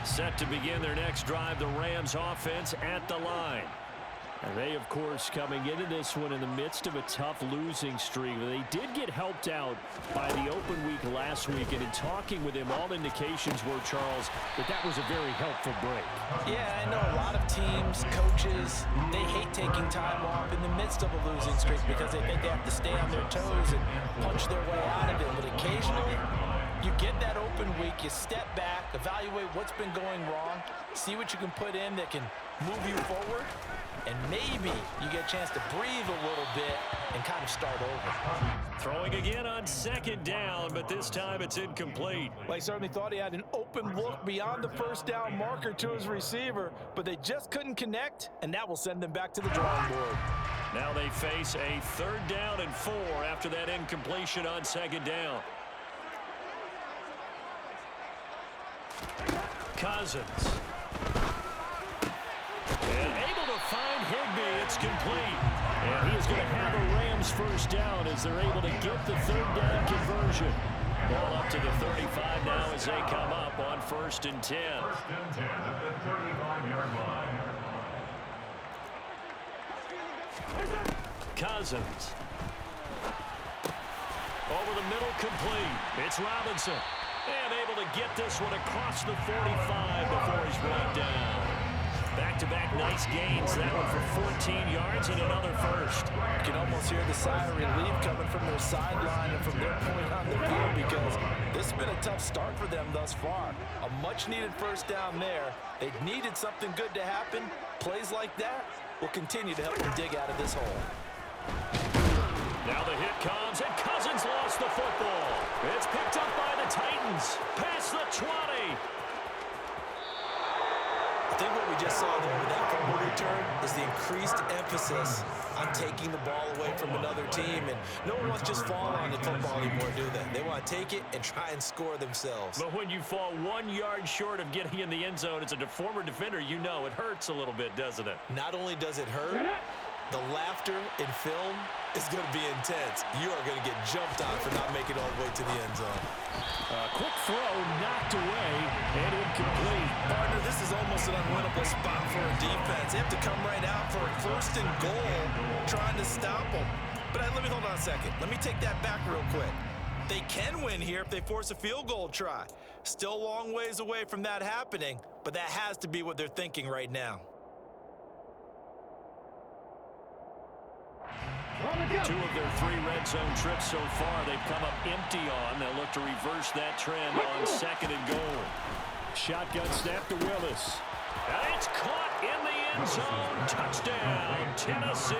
Set to begin their next drive, the Rams offense at the line. And they, of course, coming into this one in the midst of a tough losing streak. They did get helped out by the open week last week, and in talking with him, all indications were, Charles, that was a very helpful break. Yeah, I know a lot of teams, coaches, they hate taking time off in the midst of a losing streak because they think they have to stay on their toes and punch their way out of it. But occasionally, you get that open week, you step back, evaluate what's been going wrong, see what you can put in that can move you forward, and maybe you get a chance to breathe a little bit and kind of start over. Throwing again on second down, but this time it's incomplete. Well, he certainly thought he had an open look beyond the first down marker to his receiver, but they just couldn't connect, and that will send them back to the drawing board. Now they face a 3rd down and 4 after that incompletion on second down. Cousins. And able to find Higbee. It's complete. And he is going to have a Rams first down as they're able to get the 3rd down conversion. Ball up to the 35 now as they come up on 1st and 10. 1st and 10 at the 35-yard line. Cousins. Over the middle, complete. It's Robinson. And able to get this one across the 45 before he's brought down. Back-to-back nice gains. That one for 14 yards and another first. You can almost hear the sigh of relief coming from their sideline and from their point on the field because this has been a tough start for them thus far. A much-needed first down there. They needed something good to happen. Plays like that will continue to help them dig out of this hole. Now the hit comes, and Cousins lost the football. It's picked up by the Titans. Past the 20. I think what we just saw there with that fumble return is the increased emphasis on taking the ball away from another team. And no one wants to just fall on the football anymore, do they? They want to take it and try and score themselves. But when you fall 1 yard short of getting in the end zone as a former defender, you know it hurts a little bit, doesn't it? Not only does it hurt, the laughter in film is going to be intense. You are going to get jumped on for not making it all the way to the end zone. Quick throw, knocked away, and incomplete. Partner, this is almost an unwinnable spot for a defense. They have to come right out for a 1st and goal, trying to stop them. But let me hold on a second. Let me take that back real quick. They can win here if they force a field goal try. Still a long ways away from that happening, but that has to be what they're thinking right now. 2 of their 3 red zone trips so far, they've come up empty on. They'll look to reverse that trend on 2nd and goal. Shotgun snap to Willis. And it's caught in the end zone. Touchdown, Tennessee.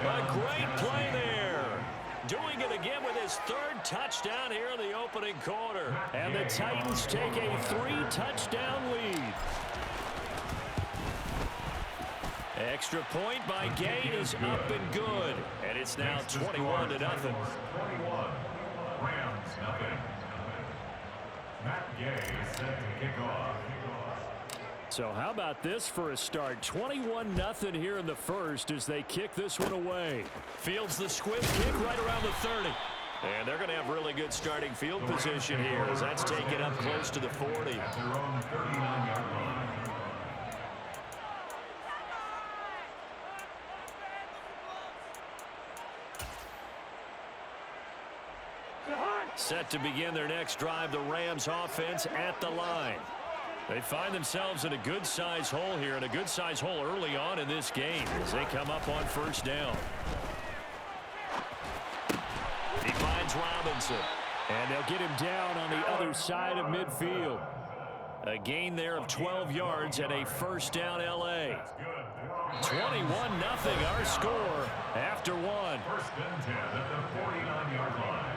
A great play there. Doing it again with his 3rd touchdown here in the opening quarter. And the Titans take a 3-touchdown lead. Extra point by Gay is up and good. And it's now 21-0. 21. Rams, nothing. Matt Gay set to kick off. So how about this for a start? 21-0 here in the first as they kick this one away. Fields the squib kick right around the 30. And they're going to have really good starting field position here as that's taken up close to the 40. At their own 39-yard line. Set to begin their next drive, the Rams offense at the line. They find themselves in a good-size hole here, and a good-size hole early on in this game as they come up on 1st down. He finds Robinson, and they'll get him down on the other side of midfield. A gain there of 12 yards and a 1st down L.A. 21-0 our score after 1. 1st and 10 at the 49-yard line.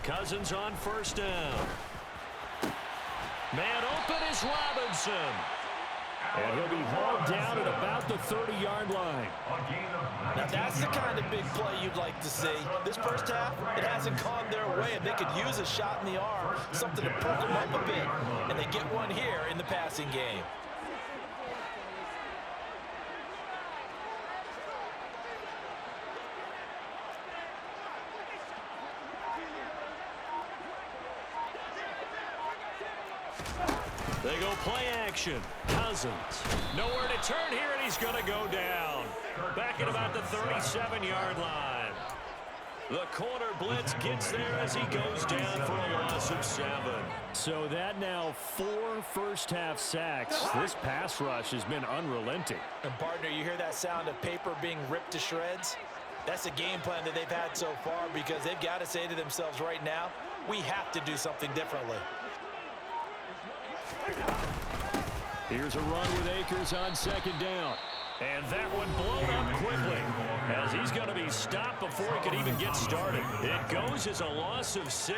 Cousins on 1st down. Man open is Robinson. And he'll be hauled down at about the 30-yard line. Now that's the kind of big play you'd like to see. This first half, it hasn't gone their way, and they could use a shot in the arm, something to perk them up a bit, and they get one here in the passing game. They go play action. Cousins. Nowhere to turn here, and he's going to go down. Back at about the 37-yard line. The corner blitz gets there as he goes down for a loss of 7. So that now 4 first-half sacks. This pass rush has been unrelenting. And, partner, you hear that sound of paper being ripped to shreds? That's a game plan that they've had so far because they've got to say to themselves right now, we have to do something differently. Here's a run with Akers on second down. And that one blown up quickly as he's going to be stopped before he could even get started. It goes as a loss of 6.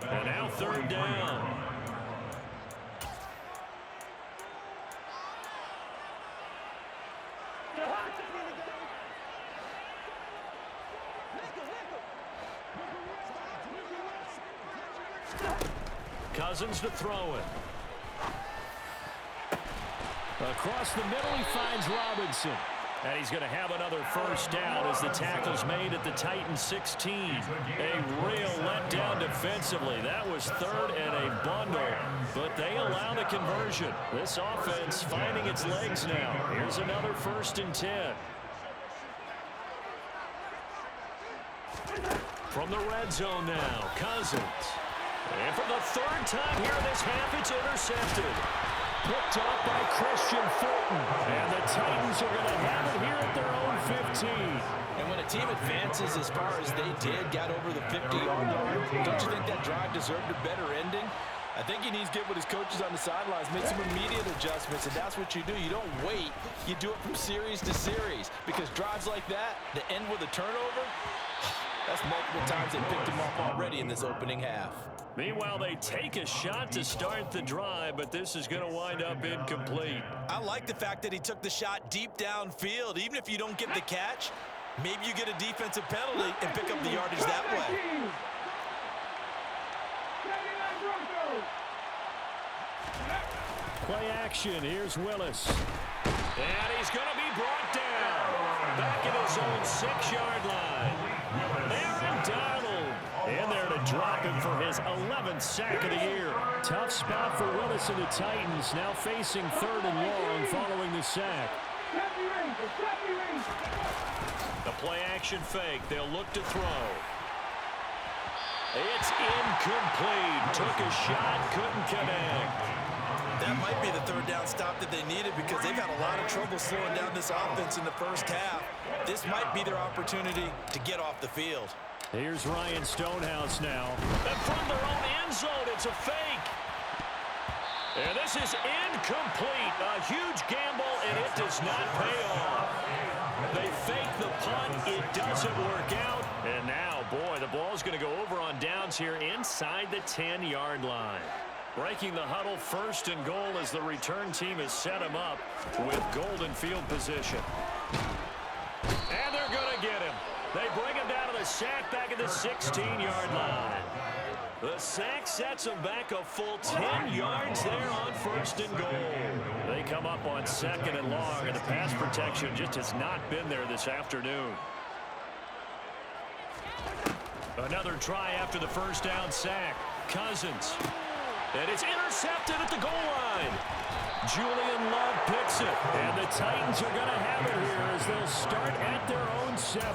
And now 3rd down. Cousins to throw it. Across the middle, he finds Robinson. And he's going to have another first down as the tackle's made at the Titans 16. A real letdown defensively. That was 3rd and a bundle. But they allow the conversion. This offense finding its legs now. Here's another 1st and 10. From the red zone now, Cousins. And for the 3rd time here in this half, it's intercepted. Picked off by Christian Fulton. And the Titans are going to have it here at their own 15. And when a team advances as far as they did, got over the 50-yard line, don't you think that drive deserved a better ending? I think he needs to get with his coaches on the sidelines, make some immediate adjustments, and that's what you do. You don't wait. You do it from series to series because drives like that, that end with a turnover, that's multiple times they picked him off already in this opening half. Meanwhile, they take a shot to start the drive, but this is going to wind up incomplete. I like the fact that he took the shot deep downfield. Even if you don't get the catch, maybe you get a defensive penalty and pick up the yardage that way. Play action. Here's Willis. And he's going to be brought down. Back at his own 6-yard line. Aaron Donald in there to drop him for his 11th sack of the year. Tough spot for Willis and the Titans, now facing 3rd and long following the sack. The play action fake. They'll look to throw. It's incomplete. Took a shot, couldn't connect. That might be the 3rd down stop that they needed because they've had a lot of trouble slowing down this offense in the first half. This might be their opportunity to get off the field. Here's Ryan Stonehouse now. And from their own end zone, it's a fake. And this is incomplete. A huge gamble, and it does not pay off. They fake the punt. It doesn't work out. And now, boy, the ball's going to go over on downs here inside the 10-yard line. Breaking the huddle, 1st and goal as the return team has set him up with golden field position. And they're going to get him. They bring him down to the sack back at the 16-yard line. The sack sets him back a full 10 yards there on 1st and goal. They come up on 2nd and long, and the pass protection just has not been there this afternoon. Another try after the 1st down sack. Cousins. And it's intercepted at the goal line. Julian Love picks it. And the Titans are going to have it here as they'll start at their own 7.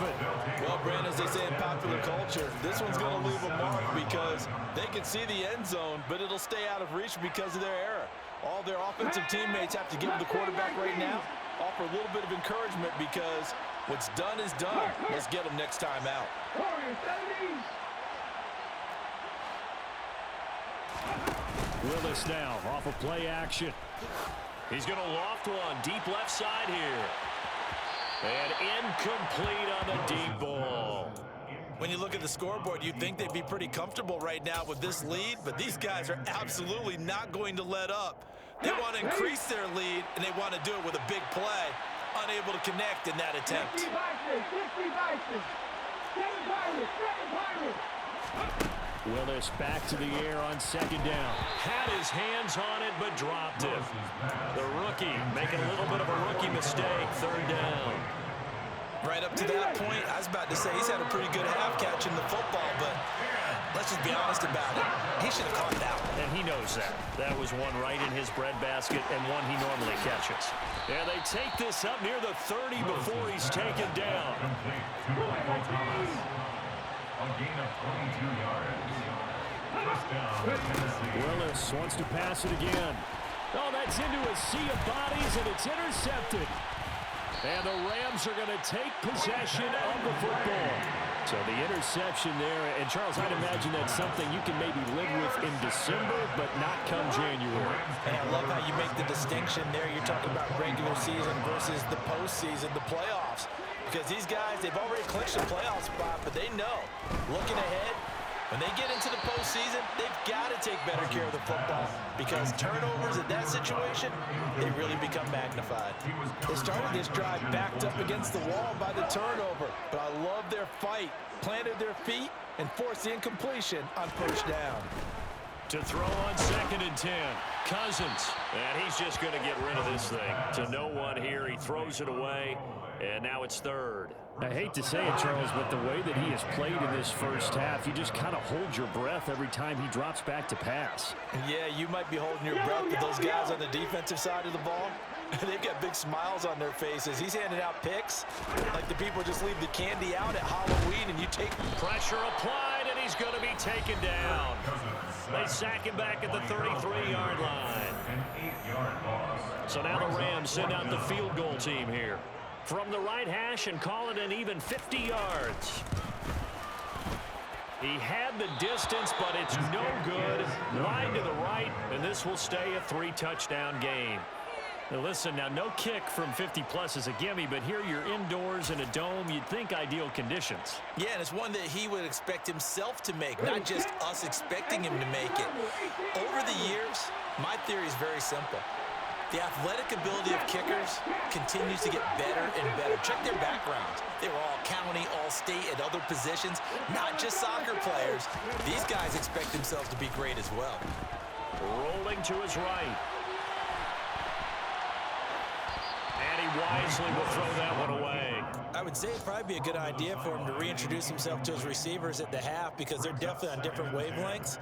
Well, Brandon, as they say in popular culture, this one's going to leave a mark because they can see the end zone, but it'll stay out of reach because of their error. All their offensive teammates have to give the quarterback right now, offer a little bit of encouragement because what's done is done. Let's get them next time out. Willis now off of play action. He's going to loft one deep left side here. And incomplete on the deep ball. When you look at the scoreboard, you'd think they'd be pretty comfortable right now with this lead, but these guys are absolutely not going to let up. They want to increase their lead, and they want to do it with a big play. Unable to connect in that attempt. Willis back to the air on second down. Had his hands on it, but dropped it. The rookie making a little bit of a rookie mistake, third down. Right up to that point, I was about to say he's had a pretty good half catching the football, but let's just be honest about it. He should have caught that one. And he knows that. That was one right in his breadbasket and one he normally catches. And they take this up near the 30 before he's taken down. Willis wants to pass it again. Oh, that's into a sea of bodies, and it's intercepted. And the Rams are going to take possession of the football. So the interception there, and Charles, I'd imagine that's something you can maybe live with in December, but not come January. And I love how you make the distinction there. You're talking about regular season versus the postseason, the playoffs. Because these guys, they've already clinched a playoff spot, but they know, looking ahead, when they get into the postseason, they've got to take better care of the football because turnovers in that situation, they really become magnified. They started this drive backed up against the wall by the turnover, but I love their fight, planted their feet, and forced the incompletion on first down. To throw on 2nd and 10, Cousins. And he's just going to get rid of this thing. To no one here, he throws it away, and now it's third. I hate to say it, Charles, but the way that he has played in this first half, you just kind of hold your breath every time he drops back to pass. Yeah, you might be holding your breath, but those guys on the defensive side of the ball, they've got big smiles on their faces. He's handing out picks like the people just leave the candy out at Halloween, and you take pressure applied, and he's going to be taken down. They sack him back at the 33-yard line. So now the Rams send out the field goal team here. From the right hash and call it an even 50 yards. He had the distance, but it's no good. Line to the right, and this will stay a 3-touchdown game. Now listen, now no kick from 50-plus is a gimme, but here you're indoors in a dome. You'd think ideal conditions. Yeah, and it's one that he would expect himself to make, not just us expecting him to make it. Over the years, my theory is very simple. The athletic ability of kickers continues to get better and better. Check their backgrounds. They were all county, all state, at other positions, not just soccer players. These guys expect themselves to be great as well. Rolling to his right. And he wisely will throw that one away. I would say it'd probably be a good idea for him to reintroduce himself to his receivers at the half because they're definitely on different wavelengths.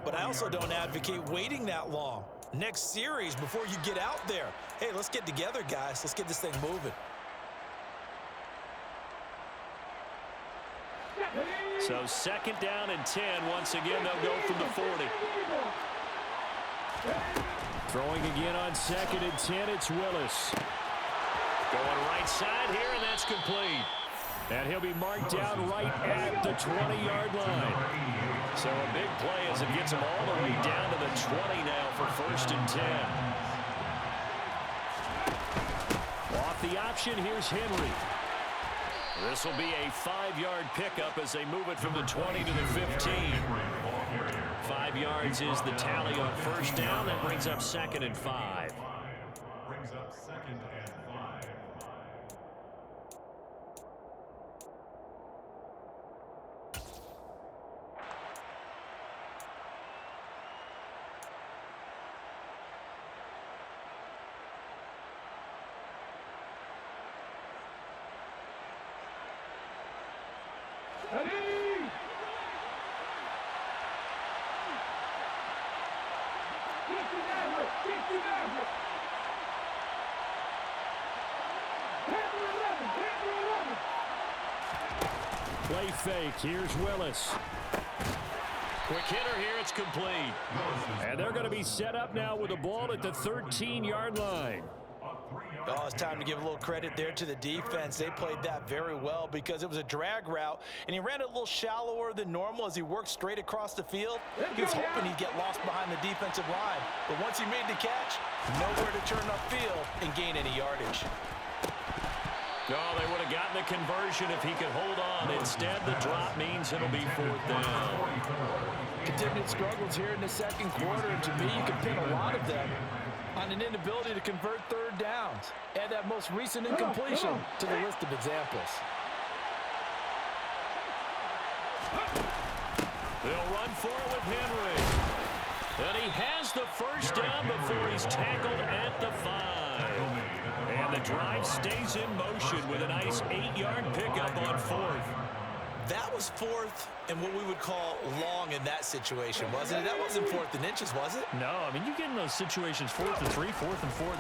But I also don't advocate waiting that long. Next series before you get out there. Hey, let's get together, guys. Let's get this thing moving. So 2nd down and 10. Once again, they'll go from the 40. Throwing again on 2nd and 10, it's Willis. Going right side here, and that's complete. And he'll be marked down right at the 20-yard line. So a big play as it gets him all the way down to the 20 now for 1st and 10. Off the option, here's Henry. This will be a 5-yard pickup as they move it from the 20 to the 15. 5 yards is the tally on 1st down. That brings up 2nd and 5. Brings up 2nd and 5. Play fake. Here's Willis. Quick hitter here. It's complete. And they're going to be set up now with the ball at the 13-yard line. Oh, it's time to give a little credit there to the defense. They played that very well because it was a drag route, and he ran it a little shallower than normal as he worked straight across the field. He was hoping he'd get lost behind the defensive line, but once he made the catch, nowhere to turn upfield and gain any yardage. Oh, they would have gotten the conversion if he could hold on. Instead, the drop means it'll be 4th down. Continued struggles here in the second quarter, and to me, you can pin a lot of them on an inability to convert 3rd downs. Add that most recent incompletion to the list of examples. They'll run for it with Henry. And he has the first down before he's tackled at the 5. And the drive stays in motion with a nice 8-yard pickup on 4th. That was 4th and what we would call long in that situation, wasn't it? That wasn't 4th and inches, was it? No, I mean, you get in those situations 4th and 3, 4th and 4.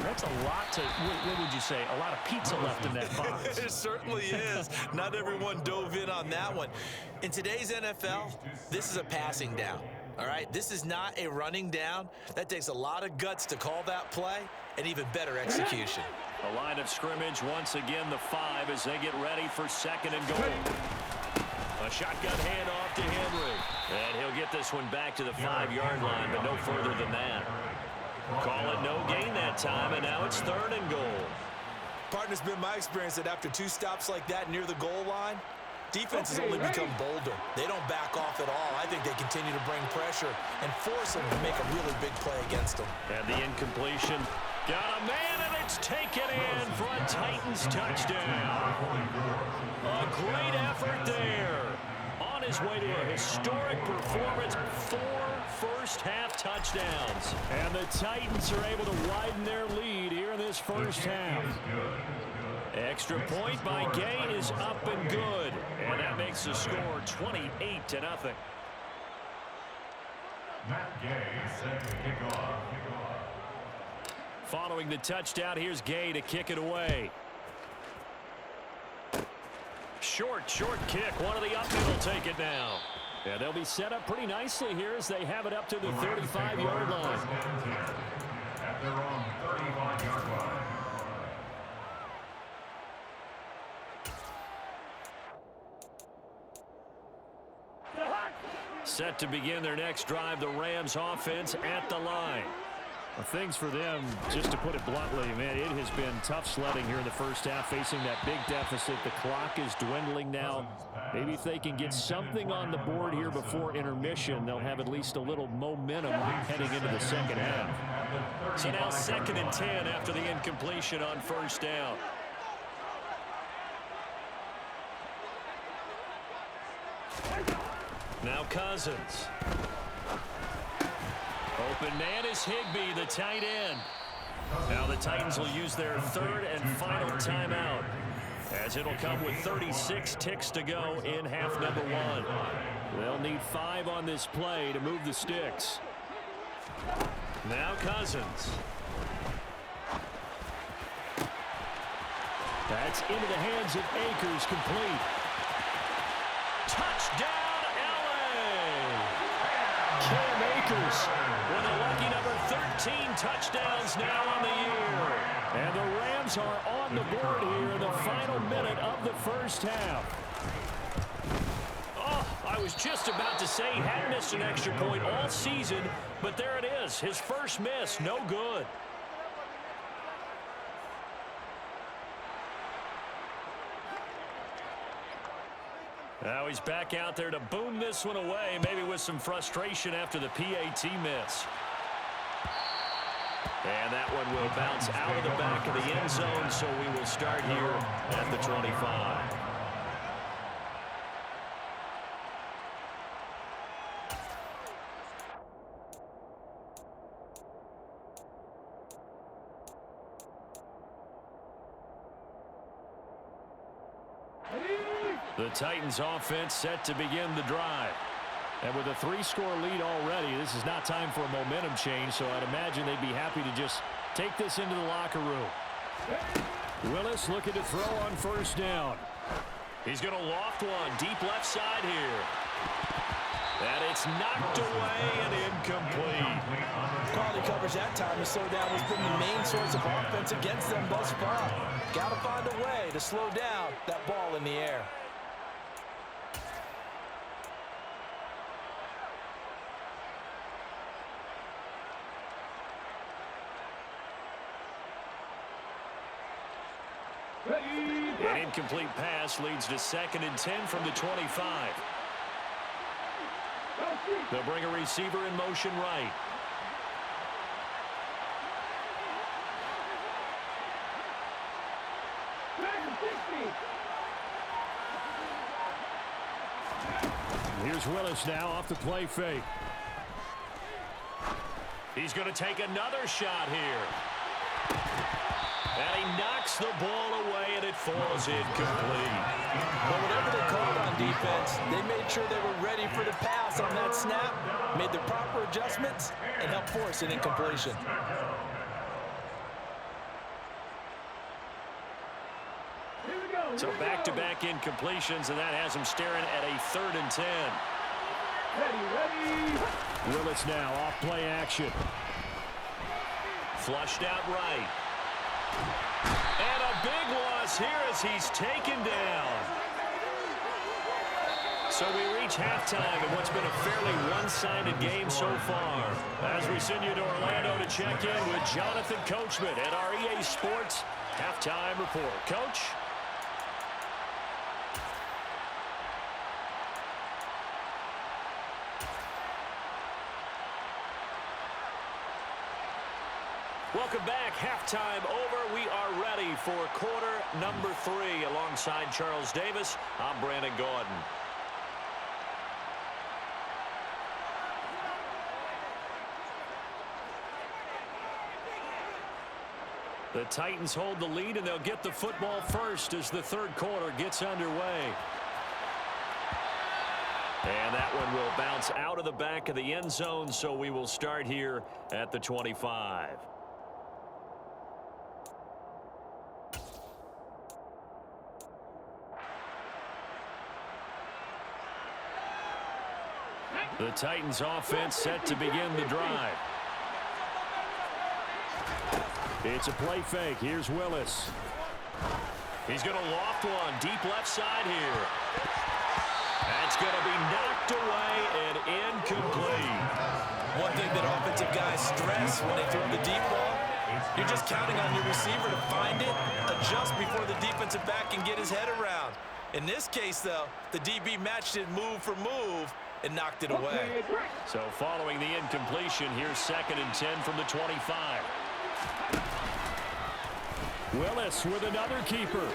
That's a lot to, what would you say, a lot of pizza left in that box. It certainly is. Not everyone dove in on that one. In today's NFL, this is a passing down. All right, this is not a running down. That takes a lot of guts to call that play and even better execution. The line of scrimmage once again the 5 as they get ready for 2nd and goal. A shotgun handoff to Henry. And he'll get this one back to the 5-yard line, but no further than that. Call it no gain that time, and now it's 3rd and goal. Partner, it's been my experience that after 2 stops like that near the goal line, defenses only become bolder. They don't back off at all. I think they continue to bring pressure and force them to make a really big play against them. And the incompletion. Got a man, and it's taken in for a Titans touchdown. A great effort there. On his way to a historic performance, 4 first-half touchdowns. And the Titans are able to widen their lead here in this first half. Extra point by Gay is up and good. And that makes the score 28-0. Matt Gay set to kick off. Following the touchdown, here's Gay to kick it away. Short kick. One of the up will take it now. And they'll be set up pretty nicely here as they have it up to the 35-yard line. At their own 35-yard line. Set to begin their next drive, the Rams offense at the line. Well, things for them, just to put it bluntly, man, it has been tough sledding here in the first half, facing that big deficit. The clock is dwindling now. Maybe if they can get something on the board here before intermission, they'll have at least a little momentum heading into the second half. So now 2nd and 10 after the incompletion on first down. Now Cousins. Open man is Higbee, the tight end. Now the Titans will use their 3rd and final timeout, as it'll come with 36 ticks to go in half number 1. They'll need 5 on this play to move the sticks. Now Cousins. That's into the hands of Akers, complete. Touchdown! Cam Akers with a lucky number 13 touchdowns now on the year. And the Rams are on the board here in the final minute of the first half. Oh, I was just about to say he hadn't missed an extra point all season, but there it is. His first miss, no good. Now he's back out there to boom this one away, maybe with some frustration after the PAT miss. And that one will bounce out of the back of the end zone, so we will start here at the 25. The Titans offense set to begin the drive. And with a 3-score lead already, this is not time for a momentum change, so I'd imagine they'd be happy to just take this into the locker room. Willis looking to throw on first down. He's going to loft one deep left side here. And it's knocked away and incomplete. Quality coverage that time to slow down has been the main source of offense against them thus far. Got to find a way to slow down that ball in the air. An incomplete pass leads to 2nd and 10 from the 25. They'll bring a receiver in motion right. Here's Willis now off the play fake. He's going to take another shot here. And he knocks the ball away, and it falls incomplete. But whatever they called on defense, they made sure they were ready for the pass on that snap, made the proper adjustments, and helped force an incompletion. So back-to-back incompletions, and that has him staring at a 3rd and 10. Willis now off play action. Flushed out right. And a big loss here as he's taken down. So we reach halftime in what's been a fairly one-sided game so far. As we send you to Orlando to check in with Jonathan Coachman at our EA Sports Halftime Report. Coach? Welcome back. Halftime over. We are ready for quarter number 3. Alongside Charles Davis, I'm Brandon Gordon. The Titans hold the lead, and they'll get the football first as the 3rd quarter gets underway. And that one will bounce out of the back of the end zone, so we will start here at the 25. The Titans offense set to begin the drive. It's a play fake. Here's Willis. He's going to loft one deep left side here. That's going to be knocked away and incomplete. One thing that offensive guys stress when they throw the deep ball, you're just counting on your receiver to find it, adjust before the defensive back can get his head around. In this case, though, the DB matched it move for move and knocked it away. So following the incompletion, here's 2nd and 10 from the 25. Willis with another keeper.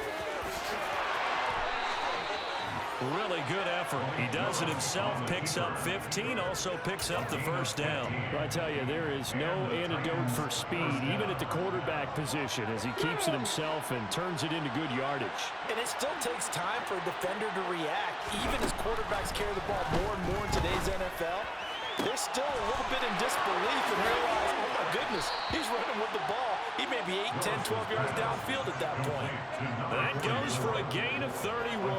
Really good effort. He does it himself, picks up 15, also picks up the first down. Well, I tell you, there is no antidote for speed, even at the quarterback position, as he keeps it himself and turns it into good yardage. And it still takes time for a defender to react. Even as quarterbacks carry the ball more and more in today's NFL, they're still a little bit in disbelief and realize, oh my goodness, he's running with the ball. He may be 8, 10, 12 yards downfield at that point. That goes for a gain of 31.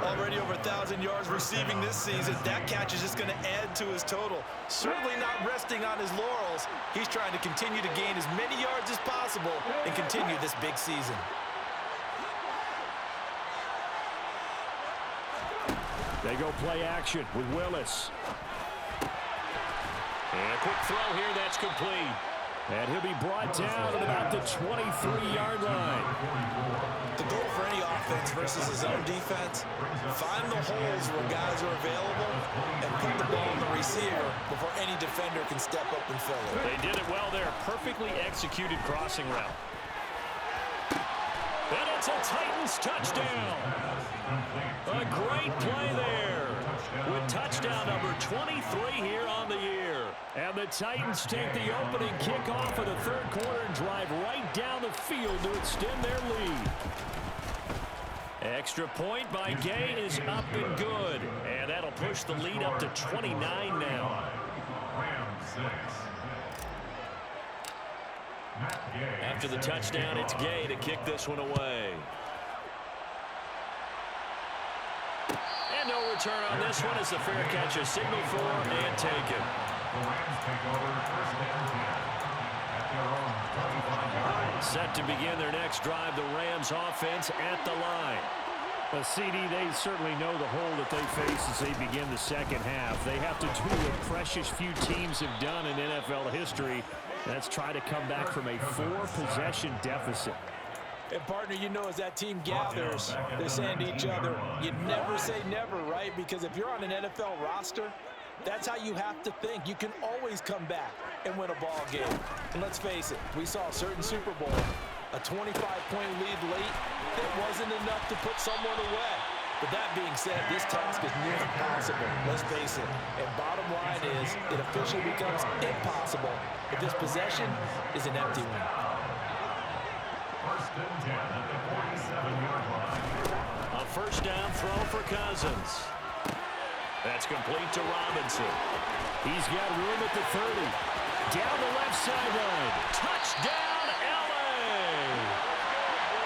Already over 1,000 yards receiving this season. That catch is just going to add to his total. Certainly not resting on his laurels. He's trying to continue to gain as many yards as possible and continue this big season. They go play action with Willis. And a quick throw here, that's complete. And he'll be brought down at about the 23-yard line. The goal for any offense versus his own defense, find the holes where guys are available and put the ball on the receiver before any defender can step up and fill it. They did it well there. Perfectly executed crossing route. And it's a Titans touchdown. A great play there with touchdown number 23 here on the year. And the Titans take the opening kickoff of the 3rd quarter and drive right down the field to extend their lead. Extra point by Gay is up and good. And that'll push the lead up to 29 now. After the touchdown, it's Gay to kick this one away. And no return on this one as the fair catch is signaled for and taken. Set to begin their next drive, the Rams offense at the line. Well, CD, they certainly know the hole that they face as they begin the second half. They have to do what precious few teams have done in NFL history. That's try to come back from a 4-possession deficit. And, partner, you know, as that team gathers, they're saying to each other, you never say never, right? Because if you're on an NFL roster, that's how you have to think. You can always come back and win a ball game. And let's face it, we saw a certain Super Bowl, a 25-point lead late that wasn't enough to put someone away. But that being said, this task is near impossible, let's face it. And bottom line is, it officially becomes impossible if this possession is an empty one. First and 10 at the 47-yard line. A first down throw for Cousins. That's complete to Robinson. He's got room at the 30. Down the left sideline. Touchdown, L.A.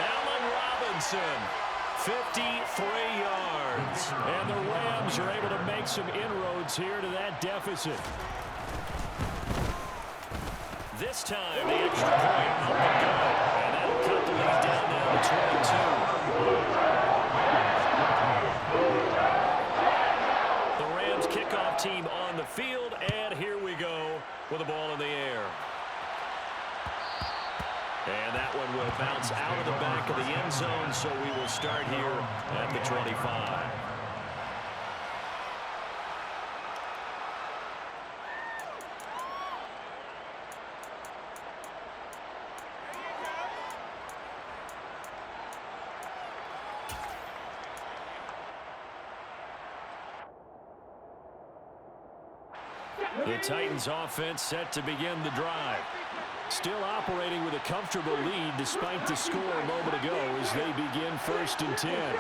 Allen Robinson, 53 yards. And the Rams are able to make some inroads here to that deficit. This time, the extra point up and good. And that'll cut the lead down now to 22. The Rams kickoff team on the field, and here we go with the ball in the air. And that one will bounce out of the back of the end zone, so we will start here at the 25. The Titans offense set to begin the drive. Still operating with a comfortable lead despite the score a moment ago as they begin 1st and 10.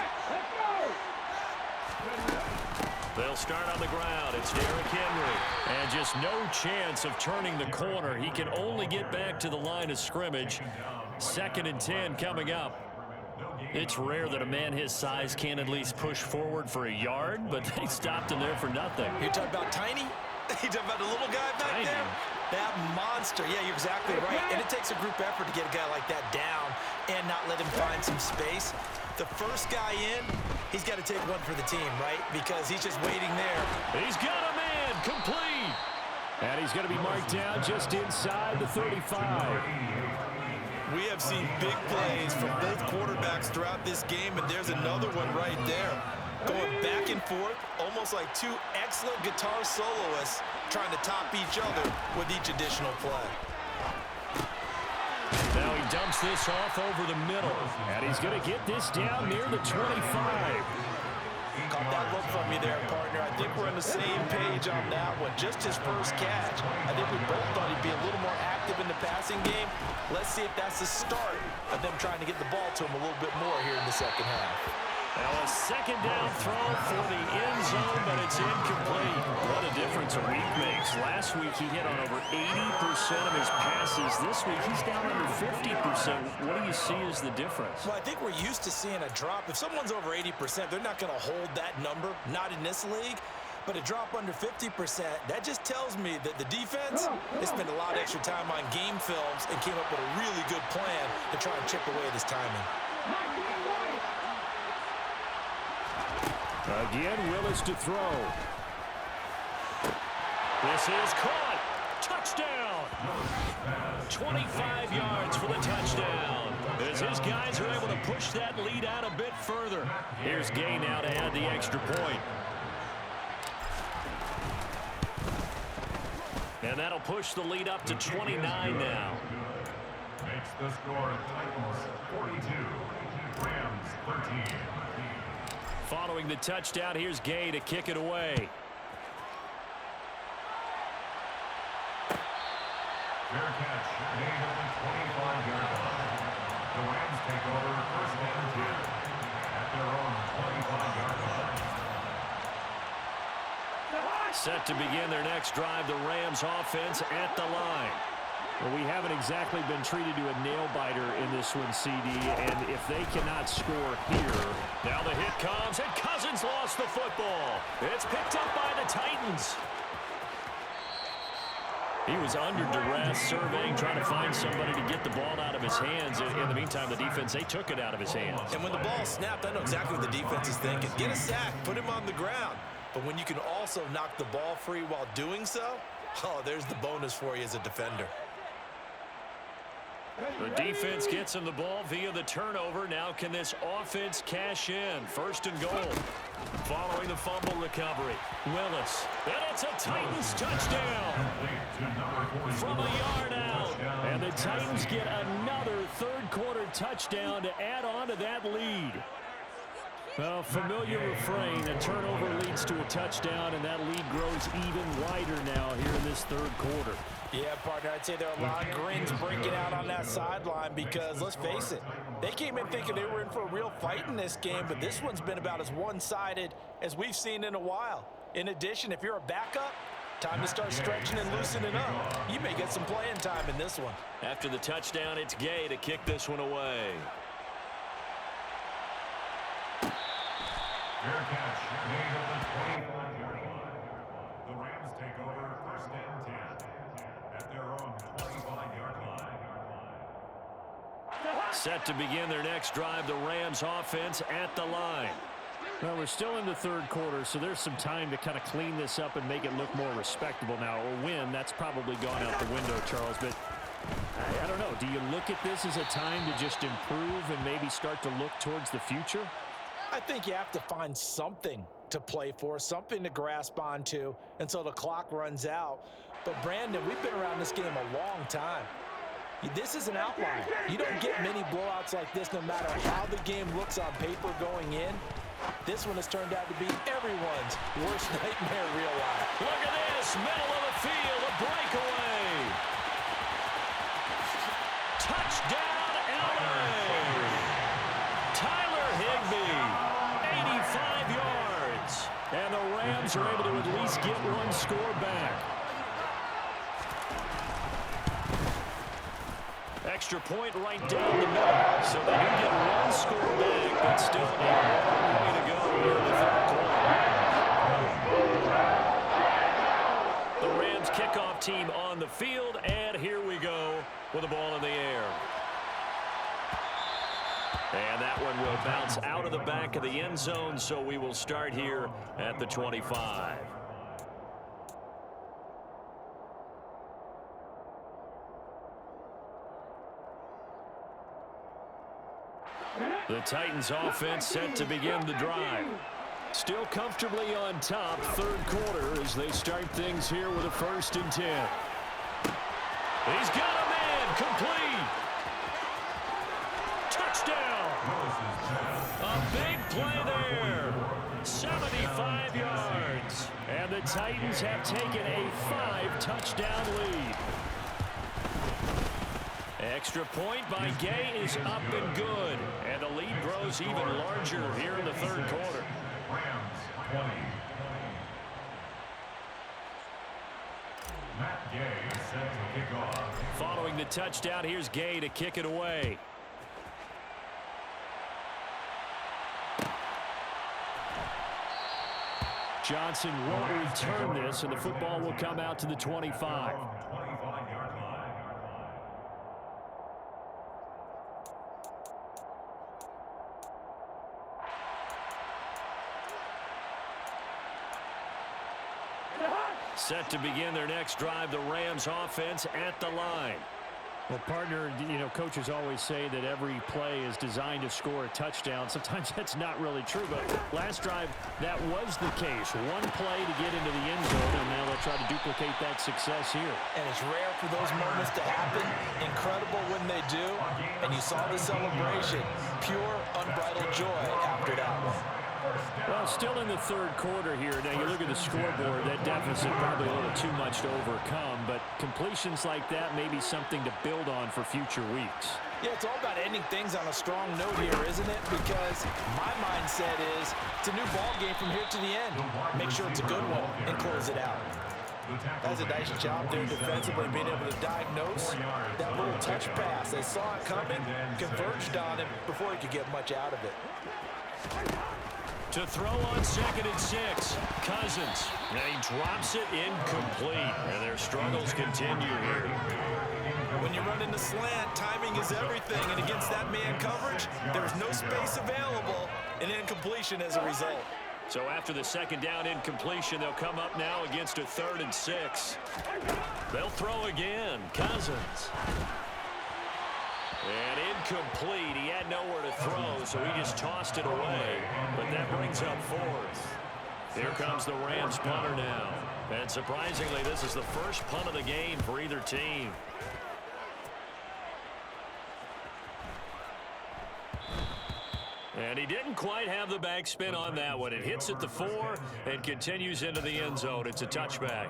They'll start on the ground. It's Derrick Henry. And just no chance of turning the corner. He can only get back to the line of scrimmage. 2nd and 10 coming up. It's rare that a man his size can at least push forward for a yard, but they stopped him there for nothing. You're talking about Tiny? You're talking about the little guy back Tiny. there? That monster. Yeah, you're exactly right. And it takes a group effort to get a guy like that down and not let him find some space. The first guy in, he's got to take one for the team, right? Because he's just waiting there. He's got a man complete. And he's going to be marked down just inside the 35. We have seen big plays from both quarterbacks throughout this game, and there's another one right there. Going back and forth, almost like two excellent guitar soloists trying to top each other with each additional play. Now he dumps this off over the middle. And he's going to get this down near the 25. Caught that look from you there, partner. I think we're on the same page on that one. Just his first catch. I think we both thought he'd be a little more active in the passing game. Let's see if that's the start of them trying to get the ball to him a little bit more here in the second half. Now a second down throw for the end zone, but it's incomplete. What a difference a week makes. Last week he hit on over 80% of his passes. This week he's down under 50%. What do you see as the difference? Well, I think we're used to seeing a drop. If someone's over 80%, they're not going to hold that number, not in this league. But a drop under 50%, that just tells me that the defense, they spent a lot of extra time on game films and came up with a really good plan to try and chip away at his timing. Again, Willis to throw. This is caught. Touchdown. 25 yards for the touchdown. As his guys are able to push that lead out a bit further. Here's Gay now to add the extra point. And that'll push the lead up to 29 now. Makes the score Titans 42, Rams 13. Following the touchdown, here's Gay to kick it away. Fair catch made at the 25-yard line. The Rams take over 1st and 10 at their own 25-yard line. Set to begin their next drive, the Rams offense at the line. Well, we haven't exactly been treated to a nail-biter in this one, CD, and if they cannot score here... Now the hit comes, and Cousins lost the football. It's picked up by the Titans. He was under duress, surveying, trying to find somebody to get the ball out of his hands. In the meantime, the defense, they took it out of his hands. And when the ball snapped, I know exactly what the defense is thinking. Get a sack, put him on the ground. But when you can also knock the ball free while doing so, oh, there's the bonus for you as a defender. The defense gets him the ball via the turnover. Now can this offense cash in? First and goal. Following the fumble recovery. Willis. And it's a Titans touchdown. From a yard out. And the Titans get another third-quarter touchdown to add on to that lead. Well, familiar refrain. A turnover leads to a touchdown, and that lead grows even wider now here in this third quarter. Yeah, partner, I'd say there are a lot of grins breaking out on that sideline because, let's face it, they came in thinking they were in for a real fight in this game, but this one's been about as one-sided as we've seen in a while. In addition, if you're a backup, time to start stretching and loosening up. You may get some playing time in this one. After the touchdown, it's Gay to kick this one away. Fair catch, made on the 25-yard line. The Rams take over first and 10 at their own 25-yard line. Set to begin their next drive, the Rams offense at the line. Well, we're still in the third quarter, so there's some time to kind of clean this up and make it look more respectable now. Or win, that's probably gone out the window, Charles. But I don't know. Do you look at this as a time to just improve and maybe start to look towards the future? I think you have to find something to play for, something to grasp onto until the clock runs out. But, Brandon, we've been around this game a long time. This is an outlier. You don't get many blowouts like this no matter how the game looks on paper going in. This one has turned out to be everyone's worst nightmare real life. Look at this, middle of the field, a breakaway. Touchdown, LA. Tyler Higbee, 85 yards. And the Rams are able to at least get one score back. Extra point right down the middle. So they do get one score back, but still a long way to go here in the third quarter. The Rams kickoff team on the field, and here we go with the ball in the air. And that one will bounce out of the back of the end zone, so we will start here at the 25. The Titans offense set to begin the drive. Still comfortably on top, third quarter, as they start things here with a 1st and 10. He's got a man, complete. Touchdown. A big play there. 75 yards. And the Titans have taken a 5-touchdown lead. Extra point by Gay is up and good. And the lead grows even larger here in the third quarter. Rams 20. Matt Gay set to kick off. Following the touchdown, here's Gay to kick it away. Johnson won't return this, and the football will come out to the 25. Set to begin their next drive, the Rams offense at the line. Well, partner, you know, coaches always say that every play is designed to score a touchdown. Sometimes that's not really true, but last drive, that was the case. One play to get into the end zone, and now they'll try to duplicate that success here. And it's rare for those moments to happen. Incredible when they do. And you saw the celebration. Pure, unbridled joy after that one. Well, still in the third quarter here. Now, you look at the scoreboard, that deficit probably a little too much to overcome, but completions like that may be something to build on for future weeks. Yeah, it's all about ending things on a strong note here, isn't it? Because my mindset is it's a new ball game from here to the end. Make sure it's a good one and close it out. That's a nice job there defensively, being able to diagnose that little touch pass. They saw it coming, converged on him before he could get much out of it. To throw on 2nd and 6, Cousins. And he drops it incomplete. And their struggles continue here. When you run in the slant, timing is everything. And against that man coverage, there's no space available. And incompletion as a result. So after the second down incompletion, they'll come up now against a 3rd and 6. They'll throw again. Cousins. incomplete. He had nowhere to throw, so he just tossed it away. But that brings up fourth. Here comes the Rams punter now. And surprisingly, this is the first punt of the game for either team. And he didn't quite have the backspin on that one. It hits at the 4 and continues into the end zone. It's a touchback.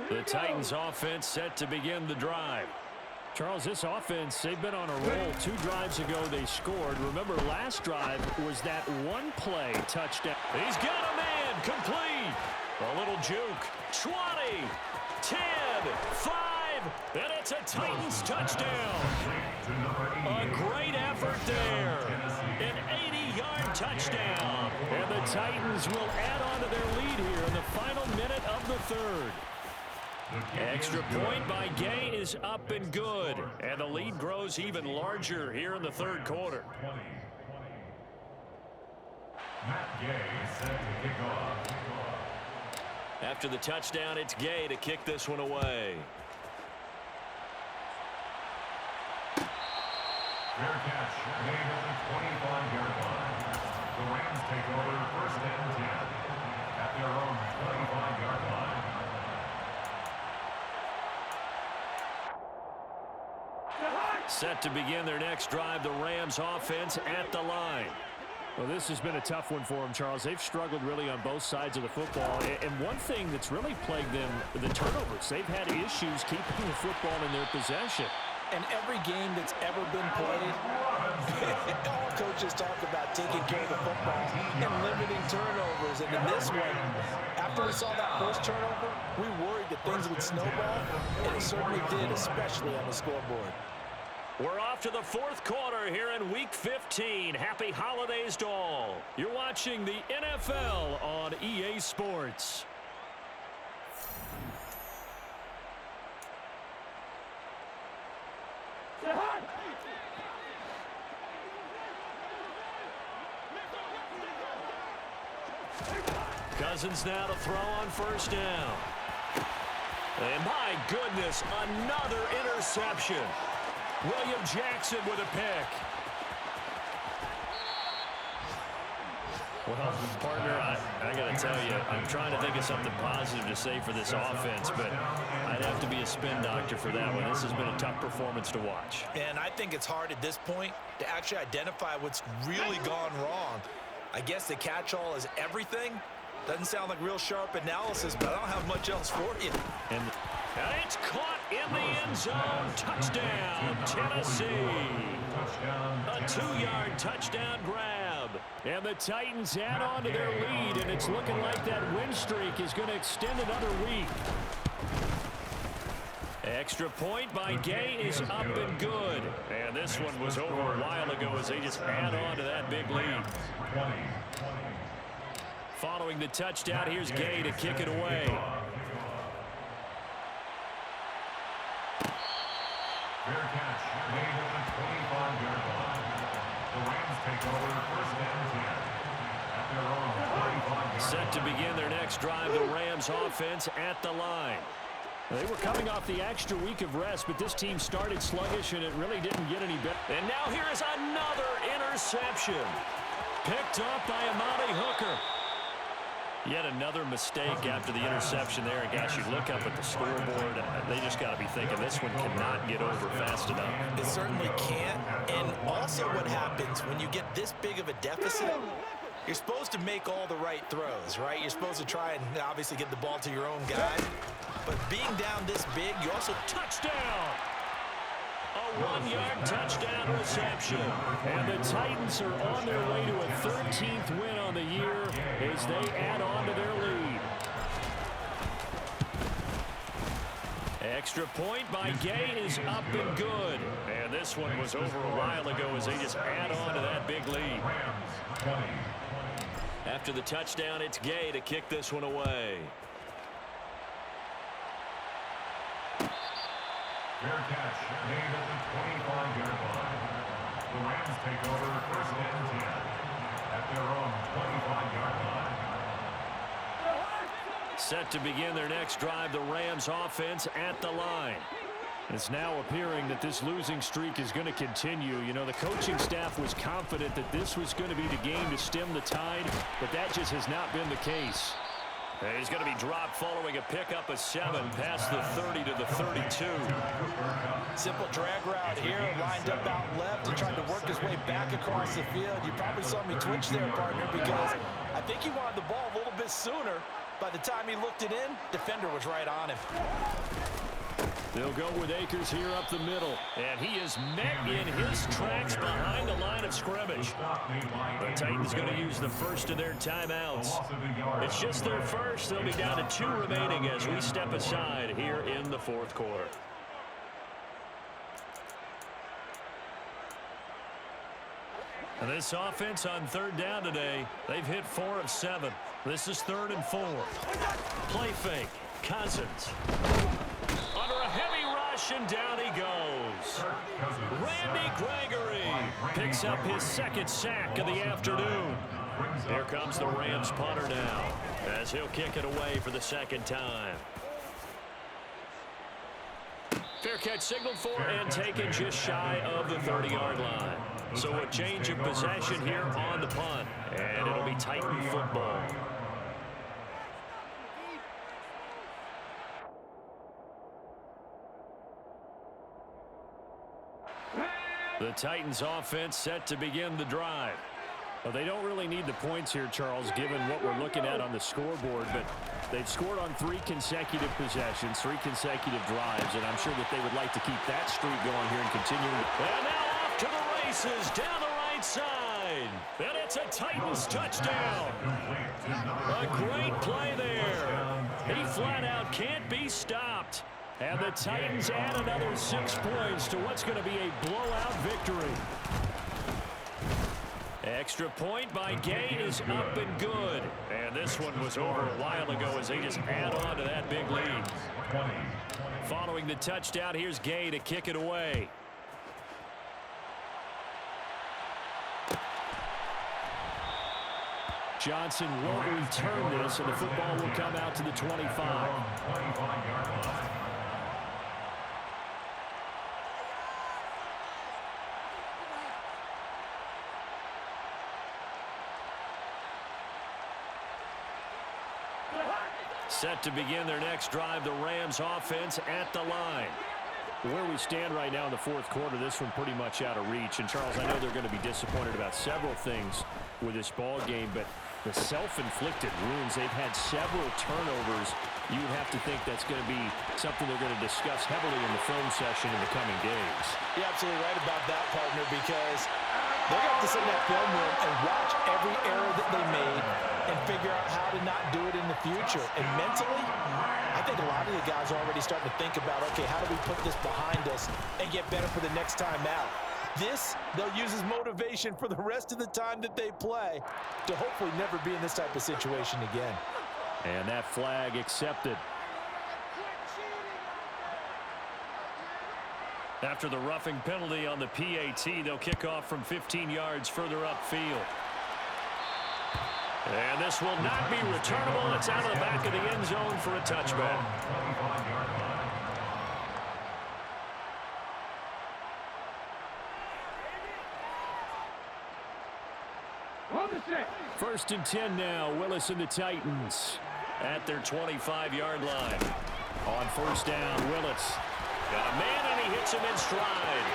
The Titans offense set to begin the drive. Charles, this offense, they've been on a roll. 2 drives ago they scored. Remember, last drive was that one play touchdown. He's got a man complete. A little juke. 20, 10, 5, and it's a Titans touchdown. A great effort there. An 80-yard touchdown. And the Titans will add on to their lead here in the final minute of the third. Extra point by Gay is up and good. And the lead grows even larger here in the third quarter. Matt Gay set to kick off. After the touchdown, it's Gay to kick this one away. Fair catch made at the 25-yard line. The Rams take over first and 10 at their own 25-yard line. Set to begin their next drive, the Rams offense at the line. Well, this has been a tough one for them, Charles. They've struggled really on both sides of the football. And one thing that's really plagued them, the turnovers. They've had issues keeping the football in their possession. And every game that's ever been played, all coaches talk about taking care of the football and limiting turnovers. And in this one, after we saw that first turnover, we worried that things would snowball, and it certainly did, especially on the scoreboard. We're off to the fourth quarter here in Week 15. Happy holidays to all. You're watching the NFL on EA Sports. Cousins now to throw on first down. And my goodness, another interception. William Jackson with a pick. Well, partner, I got to tell you, I'm trying to think of something positive to say for this offense, but I'd have to be a spin doctor for that one. This has been a tough performance to watch. And I think it's hard at this point to actually identify what's really gone wrong. I guess the catch-all is everything. Doesn't sound like real sharp analysis, but I don't have much else for you. And it's caught in the end zone. Touchdown, Tennessee. A 2-yard touchdown grab. And the Titans add on to their lead, and it's looking like that win streak is going to extend another week. Extra point by Gay is up and good. And this one was over a while ago as they just add on to that big lead. Following the touchdown, here's Gay to kick it away. Fair catch made at the 25-yard line. The Rams take over first and 10 at their own 25-yard line. Set to begin their next drive, the Rams offense at the line. They were coming off the extra week of rest, but this team started sluggish, and it really didn't get any better. And now here is another interception. Picked off by Amani Hooker. Yet another mistake after the interception there. And gosh, you look up at the scoreboard, they just got to be thinking this one cannot get over fast enough. It certainly can't. And also what happens when you get this big of a deficit, you're supposed to make all the right throws, right? You're supposed to try and obviously get the ball to your own guy. But being down this big, you also touchdown. A 1-yard touchdown reception. And the Titans are on their way to a 13th win on the year as they add on to their lead. Extra point by Gay is up and good. And this one was over a while ago as they just add on to that big lead. After the touchdown, it's Gay to kick this one away. Fair catch made at the 25-yard line. The Rams take over first and 10 at their own 25-yard line. Set to begin their next drive, the Rams offense at the line. It's now appearing that this losing streak is going to continue. You know, the coaching staff was confident that this was going to be the game to stem the tide, but that just has not been the case. He's going to be dropped following a pickup of 7 past the 30 to the 32. Simple drag route here, lined up out left and trying to work his way back across the field. You probably saw me twitch there, partner, because I think he wanted the ball a little bit sooner. By the time he looked it in, defender was right on him. They'll go with Akers here up the middle. And he is met in his tracks behind the line of scrimmage. The Titans going to use the first of their timeouts. It's just their first. They'll be down to 2 remaining as we step aside here in the fourth quarter. And this offense on 3rd down today, they've hit 4 of 7. This is 3rd and 4. Play fake. Cousins. Under a heavy rush, and down he goes. Randy Gregory picks up his 2nd sack of the afternoon. Here comes the Rams punter now, as he'll kick it away for the 2nd time. Fair catch signaled for and taken just shy of the 30-yard line. So a change of possession here on the punt, and it'll be Titan football. The Titans offense set to begin the drive. Well, they don't really need the points here, Charles, given what we're looking at on the scoreboard, but they've scored on 3 consecutive possessions, 3 consecutive drives, and I'm sure that they would like to keep that streak going here and continue. And now off to the races down the right side. And it's a Titans touchdown. A great play there. He flat out can't be stopped. And the Titans add another 6 points to what's going to be a blowout victory. Extra point by Gay is up and good. And this one was over a while ago as they just add on to that big lead. Following the touchdown, here's Gay to kick it away. Johnson won't return this, and the football will come out to the 25. Set to begin their next drive, the Rams offense at the line. Where we stand right now in the fourth quarter, this one pretty much out of reach. And, Charles, I know they're going to be disappointed about several things with this ball game, but the self-inflicted wounds, they've had several turnovers. You would have to think that's going to be something they're going to discuss heavily in the film session in the coming days. You're absolutely right about that, partner, because they're going to have to sit in that film room and watch every error that they made and figure out how to not do it in the future. And mentally, I think a lot of the guys are already starting to think about, okay, how do we put this behind us and get better for the next time out? This, they'll use as motivation for the rest of the time that they play to hopefully never be in this type of situation again. And that flag accepted. After the roughing penalty on the PAT, they'll kick off from 15 yards further upfield. And this will not be returnable. It's out of the back of the end zone for a touchback. First and 10 now. Willis and the Titans At their 25-yard line. on first down. Willis. Got a man, and he hits him in stride.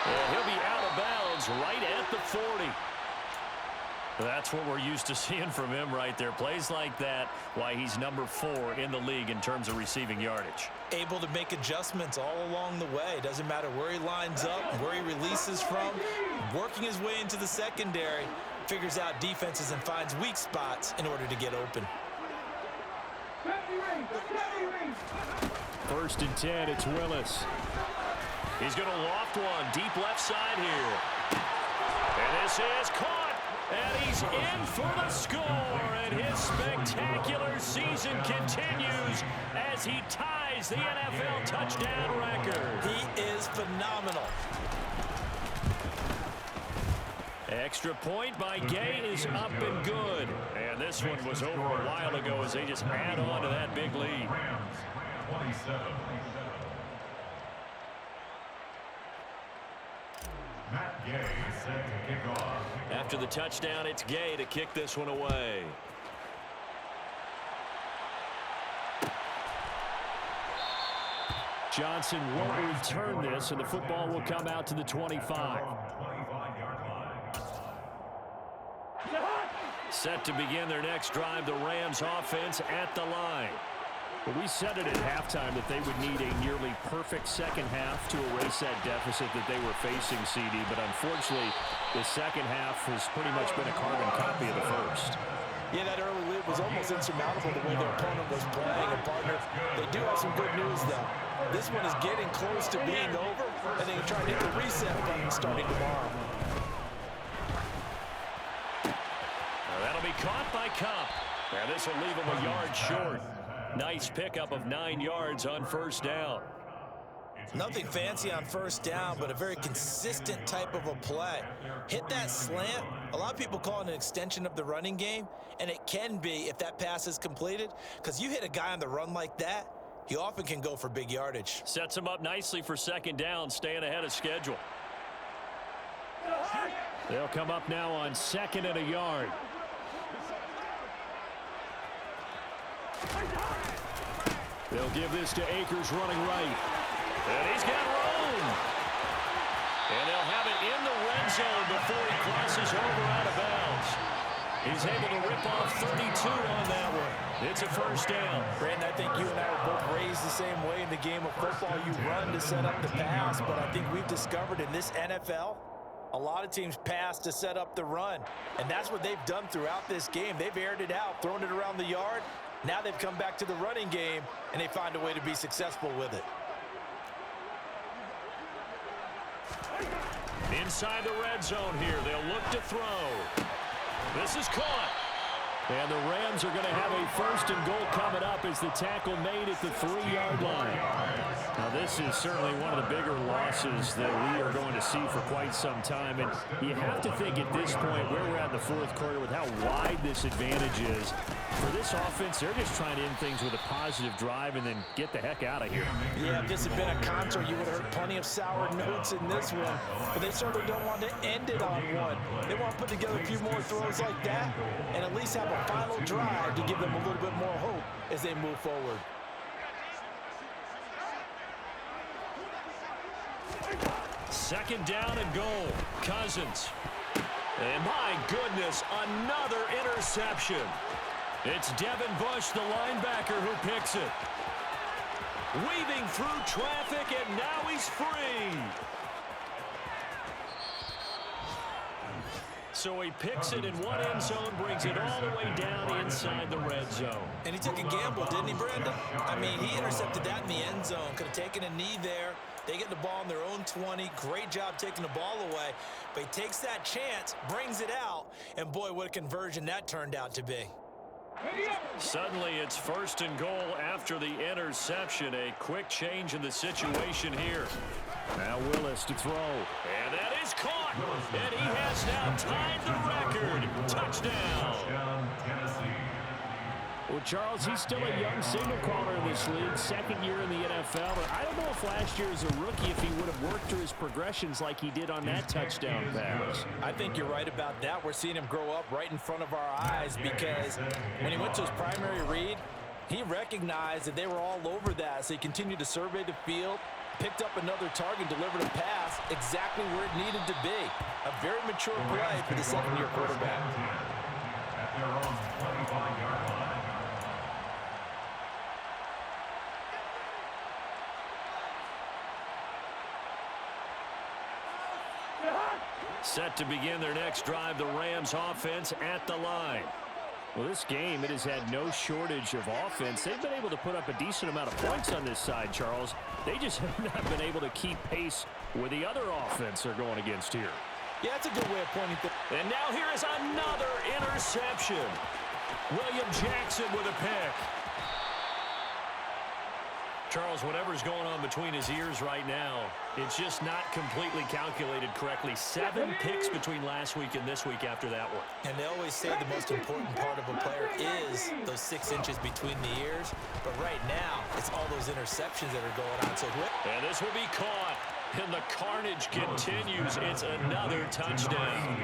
And he'll be out of bounds right at the 40. That's what we're used to seeing from him right there. Plays like that, why he's number 4 in the league in terms of receiving yardage. Able to make adjustments all along the way. Doesn't matter where he lines up, where he releases from. Working his way into the secondary, figures out defenses and finds weak spots in order to get open. First and 10, it's Willis. He's going to loft one deep left side here. And this is caught. And he's in for the score. And his spectacular season continues as he ties the NFL touchdown record. He is phenomenal. Extra point by Gay is up and good. And this one was over a while ago as they just add on to that big lead. 27. Matt Gay set to kick off. After the touchdown, it's Gay to kick this one away. Johnson won't return this, and the football will come out to the 25. Set to begin their next drive, the Rams offense at the line. Well, we said it at halftime that they would need a nearly perfect second half to erase that deficit that they were facing, CD. But unfortunately, the second half has pretty much been a carbon copy of the first. Yeah, that early lead was almost insurmountable the way their opponent was playing. And, partner, they do have some good news, though. This one is getting close to being over, and they can try to hit the reset button starting tomorrow. That'll be caught by Cup. And this will leave him a yard short. Nice pickup of 9 yards on first down. Nothing fancy on first down, but a very consistent type of a play. Hit that slant. A lot of people call it an extension of the running game, and it can be if that pass is completed, because you hit a guy on the run like that, he often can go for big yardage. Sets him up nicely for second down, staying ahead of schedule. They'll come up now on second and a yard. They'll give this to Akers running right. And he's got room. And they'll have it in the red zone before he crosses over out of bounds. He's able to rip off 32 on that one. It's a first down. Brandon, I think you and I were both raised the same way in the game of football. You run to set up the pass, but I think we've discovered in this NFL, a lot of teams pass to set up the run. And that's what they've done throughout this game. They've aired it out, thrown it around the yard. Now they've come back to the running game, and they find a way to be successful with it. Inside the red zone here, they'll look to throw. This is caught. And the Rams are going to have a first and goal coming up as the tackle made at the 3-yard line. Now, this is certainly one of the bigger losses that we are going to see for quite some time. And you have to think at this point where we're at in the fourth quarter with how wide this advantage is. For this offense, they're just trying to end things with a positive drive and then get the heck out of here. Yeah, if this had been a concert, you would have heard plenty of sour notes in this one. But they certainly don't want to end it on one. They want to put together a few more throws like that and at least have a final drive to give them a little bit more hope as they move forward. Second down and goal. Cousins. And my goodness, another interception. It's Devin Bush, the linebacker, who picks it. Weaving through traffic, and now he's free. So he picks it in one end zone, brings it all the way down inside the red zone. And he took a gamble, didn't he, Brandon? I mean, he intercepted that in the end zone. Could have taken a knee there. They get the ball on their own 20. Great job taking the ball away. But he takes that chance, brings it out, and boy, what a conversion that turned out to be. Suddenly it's first and goal after the interception. A quick change in the situation here. Now Willis to throw. And that is caught. And he has now tied the record. Touchdown. Well, Charles, he's still a young signal caller in this league, second year in the NFL. But I don't know if last year as a rookie, if he would have worked through his progressions like he did on that touchdown pass. I think you're right about that. We're seeing him grow up right in front of our eyes because when he went to his primary read, he recognized that they were all over that. So he continued to survey the field, picked up another target, delivered a pass exactly where it needed to be. A very mature play for the second-year quarterback. At their own 25-yard line. Set to begin their next drive, the Rams offense at the line. Well, this game, it has had no shortage of offense. They've been able to put up a decent amount of points on this side, Charles. They just have not been able to keep pace with the other offense they're going against here. Yeah, that's a good way of pointing things. And now here is another interception. William Jackson with a pick. Charles, whatever's going on between his ears right now, it's just not completely calculated correctly. 7 picks between last week and this week after that one. And they always say the most important part of a player is those 6 inches between the ears. But right now, it's all those interceptions that are going on. So and this will be caught. And the carnage continues. It's another touchdown.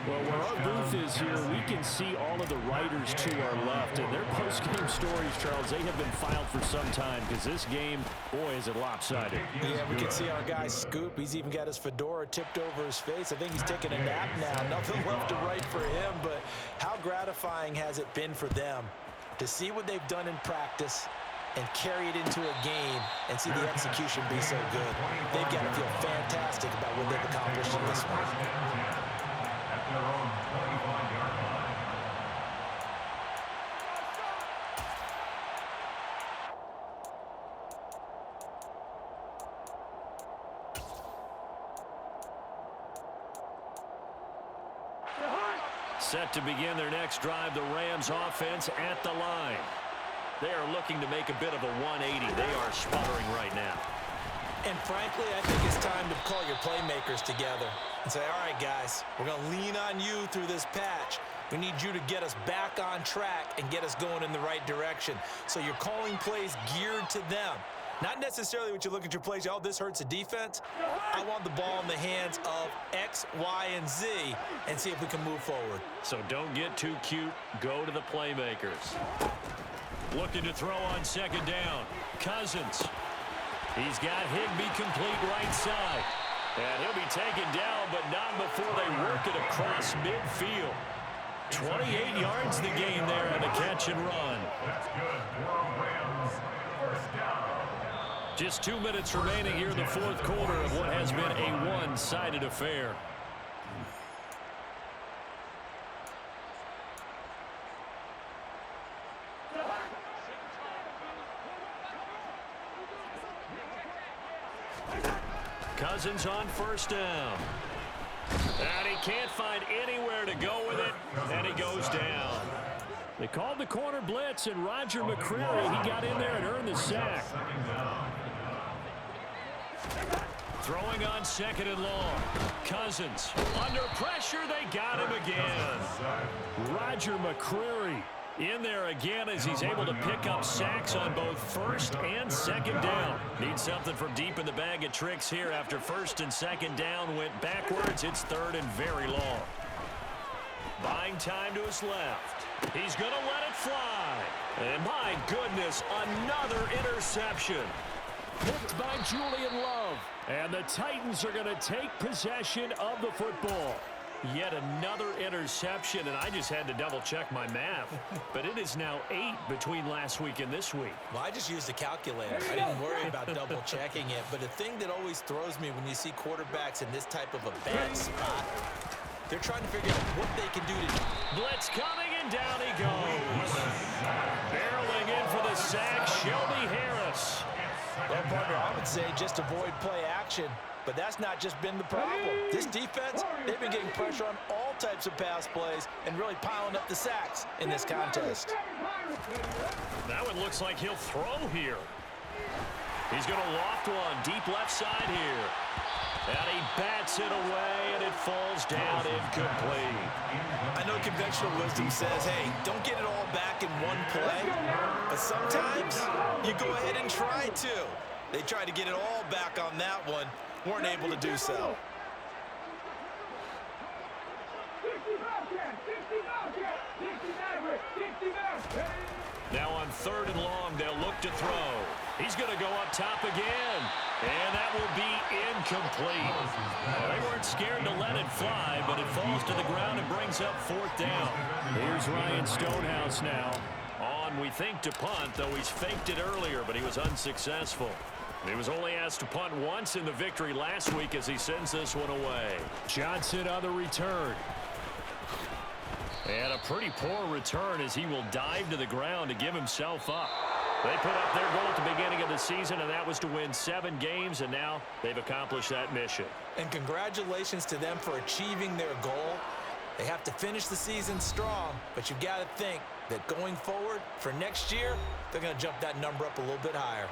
Well, where our booth is here, we can see all of the writers to our left. And their post-game stories, Charles, they have been filed for some time because this game, boy, is it lopsided. Yeah, we can see our guy Scoop. He's even got his fedora tipped over his face. I think he's taking a nap now. Nothing left to write for him, but how gratifying has it been for them to see what they've done in practice and carry it into a game and see the execution be so good. They've got to feel fantastic about what they've accomplished in this one. At their own 25-yard line. Set to begin their next drive, the Rams offense at the line. They are looking to make a bit of a 180. They are sputtering right now. And frankly, I think it's time to call your playmakers together and say, all right, guys, we're going to lean on you through this patch. We need you to get us back on track and get us going in the right direction. So you're calling plays geared to them. Not necessarily what you look at your plays, oh, this hurts the defense. I want the ball in the hands of X, Y, and Z and see if we can move forward. So don't get too cute. Go to the playmakers. Looking to throw on second down. Cousins. He's got Higbee complete right side. And he'll be taken down, but not before they work it across midfield. 28 yards the gain there on the catch and run. That's good for Rams. First down. Just 2 minutes remaining here in the fourth quarter of what has been a one-sided affair. Cousins on first down. And he can't find anywhere to go with it, and he goes down. They called the corner blitz, and Roger McCreary, he got in there and earned the sack. Throwing on second and long. Cousins under pressure. They got him again. Roger McCreary in there again as he's able to pick up sacks on both first and second down. Needs something from deep in the bag of tricks here after first and second down went backwards. It's third and very long. Buying time to his left. He's going to let it fly. And my goodness, another interception. Picked by Julian Love. And the Titans are going to take possession of the football. Yet another interception, and I just had to double-check my math. But it is now 8 between last week and this week. Well, I just used a calculator. I didn't worry about double-checking it. But the thing that always throws me when you see quarterbacks in this type of a bad spot, they're trying to figure out what they can do to... Blitz coming, and down he goes. Barreling in for the sack, Shelby Harris. Well, partner, I would say just avoid play action. But that's not just been the problem. This defense, they've been getting pressure on all types of pass plays and really piling up the sacks in this contest. That one looks like he'll throw here. He's going to loft one deep left side here. And he bats it away, and it falls down incomplete. I know conventional wisdom says, hey, don't get it all back in one play. But sometimes you go ahead and try to. They tried to get it all back on that one. Weren't able to do so. Now on third and long, they'll look to throw. He's going to go up top again. And that will be incomplete. Well, they weren't scared to let it fly, but it falls to the ground and brings up fourth down. Here's Ryan Stonehouse now. On, we think, to punt, though he's faked it earlier, but he was unsuccessful. He was only asked to punt once in the victory last week as he sends this one away. Johnson on the return. And a pretty poor return as he will dive to the ground to give himself up. They put up their goal at the beginning of the season, and that was to win 7 games, and now they've accomplished that mission. And congratulations to them for achieving their goal. They have to finish the season strong, but you've got to think that going forward for next year, they're going to jump that number up a little bit higher.